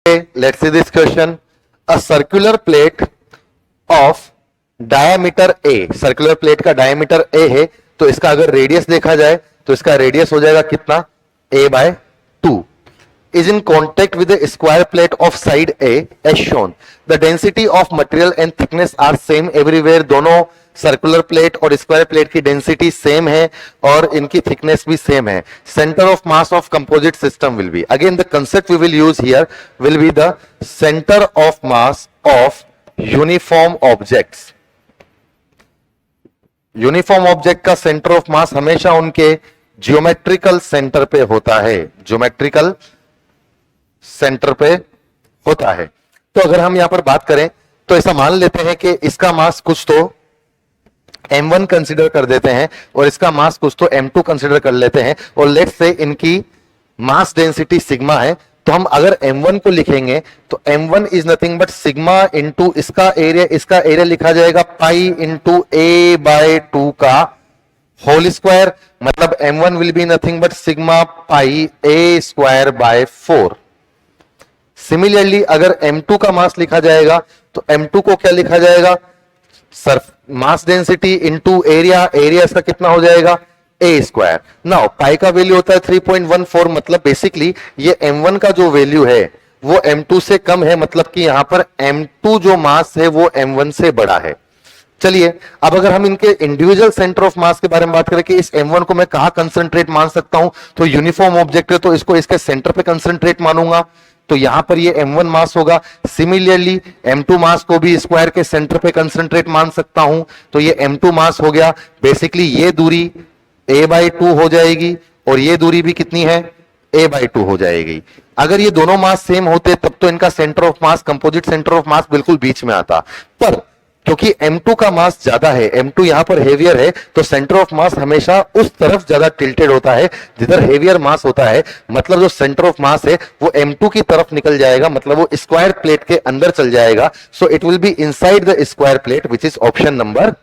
Let's see this question. A circular plate of diameter A, circular plate का diameter A है, तो इसका अगर रेडियस देखा जाए तो इसका रेडियस हो जाएगा कितना, A/2, is in contact with the square plate of side A as shown. The density of material and thickness are same everywhere. दोनों सर्कुलर प्लेट और स्क्वायर प्लेट की डेंसिटी सेम है और इनकी थिकनेस भी सेम है. Centre of mass of composite system will be, again the concept we will use here will be the centre of mass of uniform objects. Uniform object का centre of mass हमेशा उनके geometrical centre पे होता है, geometrical centre पे होता है. तो अगर हम यहां पर बात करें तो ऐसा मान लेते हैं कि इसका मास कुछ तो m1 कंसीडर कर देते हैं और इसका मास कुछ तो m2 कंसीडर कर लेते हैं और लेट्स से इनकी मास डेंसिटी सिग्मा है. तो हम अगर m1 को लिखेंगे तो m1 is nothing but sigma into इसका एरिया लिखा जाएगा पाई इंटू a/2 का होल स्क्वायर, मतलब m1 will be nothing but sigma pi a²/4. Similarly अगर m2 का मास लिखा जाएगा तो m2 को क्या लिखा जाएगा, मास डेंसिटी इंटू एरिया इसका कितना हो जाएगा, a². नाउ पाई का वैल्यू होता है 3.14, मतलब बेसिकली ये m1 का जो वैल्यू है वो m2 से कम है, मतलब कि यहां पर m2 जो मास है वो m1 से बड़ा है. चलिए अब अगर हम इनके इंडिविजुअल सेंटर ऑफ मास के बारे में बात करें कि इस m1 को मैं कहां कंसंट्रेट मान सकता हूं, तो यूनिफॉर्म ऑब्जेक्ट है तो इसको इसके सेंटर पे कंसंट्रेट मानूंगा, तो यहां पर ये m1 मास होगा. सिमिलरली m2 मास को भी स्क्वायर के सेंटर पे कंसंट्रेट मान सकता हूं, तो ये m2 मास हो गया. बेसिकली ये दूरी a/2 हो जाएगी और ये दूरी भी कितनी है, a/2 हो जाएगी. अगर ये दोनों मास सेम होते तब तो इनका centre of mass, composite centre of मास बिल्कुल बीच में आता, पर क्योंकि m2 का मास ज्यादा है, m2 यहां पर हेवियर है, तो सेंटर ऑफ मास हमेशा उस तरफ ज्यादा टिल्टेड होता है जिधर हेवियर मास होता है. मतलब जो सेंटर ऑफ मास है वो m2 की तरफ निकल जाएगा, मतलब वो स्क्वायर प्लेट के अंदर चल जाएगा. So it will be inside the square plate, which is option number